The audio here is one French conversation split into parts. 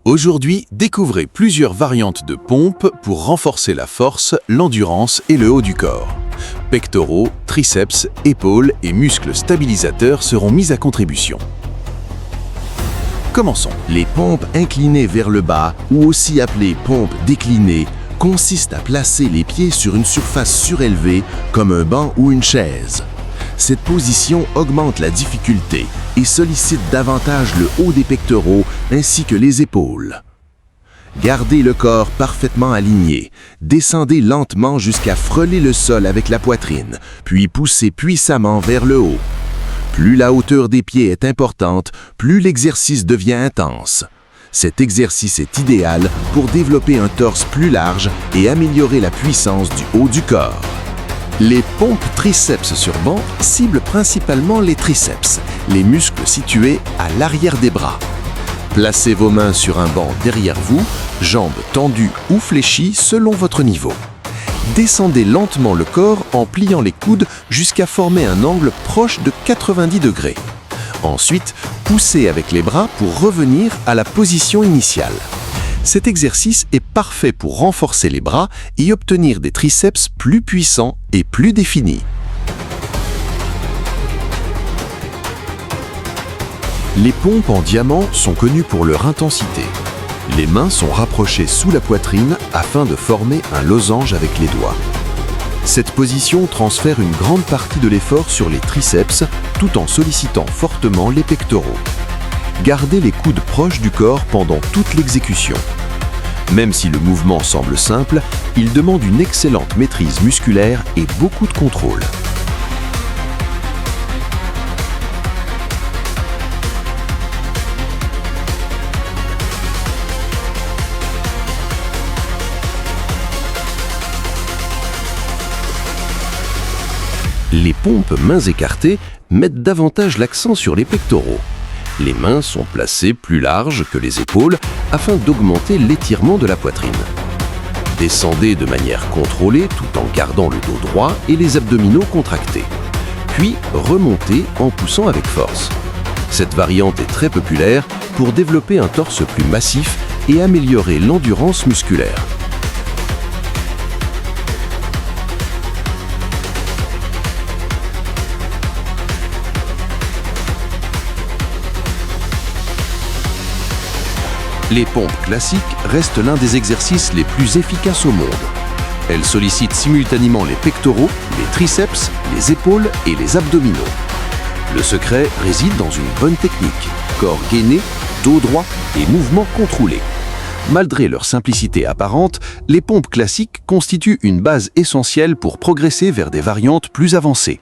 Aujourd'hui, découvrez plusieurs variantes de pompes pour renforcer la force, l'endurance et le haut du corps. Pectoraux, triceps, épaules et muscles stabilisateurs seront mis à contribution. Commençons. Les pompes inclinées vers le bas, ou aussi appelées pompes déclinées, consistent à placer les pieds sur une surface surélevée comme un banc ou une chaise. Cette position augmente la difficulté et sollicite davantage le haut des pectoraux ainsi que les épaules. Gardez le corps parfaitement aligné. Descendez lentement jusqu'à frôler le sol avec la poitrine, puis poussez puissamment vers le haut. Plus la hauteur des pieds est importante, plus l'exercice devient intense. Cet exercice est idéal pour développer un torse plus large et améliorer la puissance du haut du corps. Les pompes triceps sur banc ciblent principalement les triceps, les muscles situés à l'arrière des bras. Placez vos mains sur un banc derrière vous, jambes tendues ou fléchies selon votre niveau. Descendez lentement le corps en pliant les coudes jusqu'à former un angle proche de 90 degrés. Ensuite, poussez avec les bras pour revenir à la position initiale. Cet exercice est parfait pour renforcer les bras et obtenir des triceps plus puissants et plus définis. Les pompes en diamant sont connues pour leur intensité. Les mains sont rapprochées sous la poitrine afin de former un losange avec les doigts. Cette position transfère une grande partie de l'effort sur les triceps tout en sollicitant fortement les pectoraux. Gardez les coudes proches du corps pendant toute l'exécution. Même si le mouvement semble simple, il demande une excellente maîtrise musculaire et beaucoup de contrôle. Les pompes mains écartées mettent davantage l'accent sur les pectoraux. Les mains sont placées plus larges que les épaules afin d'augmenter l'étirement de la poitrine. Descendez de manière contrôlée tout en gardant le dos droit et les abdominaux contractés. Puis remontez en poussant avec force. Cette variante est très populaire pour développer un torse plus massif et améliorer l'endurance musculaire. Les pompes classiques restent l'un des exercices les plus efficaces au monde. Elles sollicitent simultanément les pectoraux, les triceps, les épaules et les abdominaux. Le secret réside dans une bonne technique, corps gainé, dos droit et mouvements contrôlés. Malgré leur simplicité apparente, les pompes classiques constituent une base essentielle pour progresser vers des variantes plus avancées.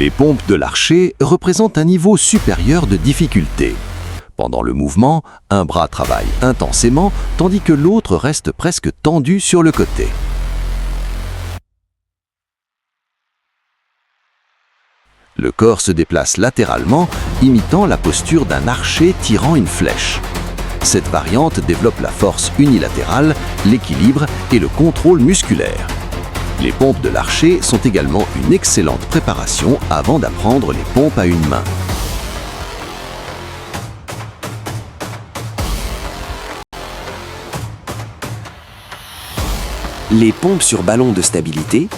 Les pompes de l'archer représentent un niveau supérieur de difficulté. Pendant le mouvement, un bras travaille intensément, tandis que l'autre reste presque tendu sur le côté. Le corps se déplace latéralement, imitant la posture d'un archer tirant une flèche. Cette variante développe la force unilatérale, l'équilibre et le contrôle musculaire. Les pompes de l'archer sont également une excellente préparation avant d'apprendre les pompes à une main. Les pompes sur ballon de stabilité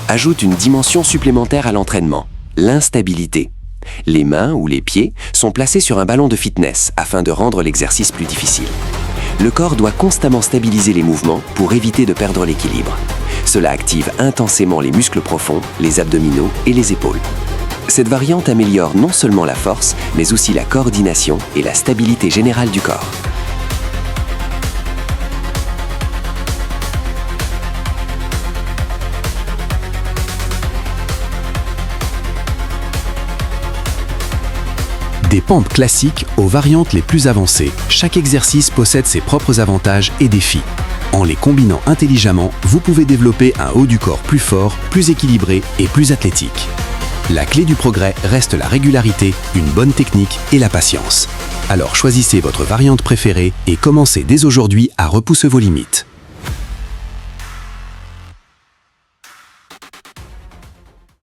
ajoutent une dimension supplémentaire à l'entraînement, l'instabilité. Les mains ou les pieds sont placés sur un ballon de fitness afin de rendre l'exercice plus difficile. Le corps doit constamment stabiliser les mouvements pour éviter de perdre l'équilibre. Cela active intensément les muscles profonds, les abdominaux et les épaules. Cette variante améliore non seulement la force, mais aussi la coordination et la stabilité générale du corps. Des pompes classiques aux variantes les plus avancées, chaque exercice possède ses propres avantages et défis. En les combinant intelligemment, vous pouvez développer un haut du corps plus fort, plus équilibré et plus athlétique. La clé du progrès reste la régularité, une bonne technique et la patience. Alors choisissez votre variante préférée et commencez dès aujourd'hui à repousser vos limites.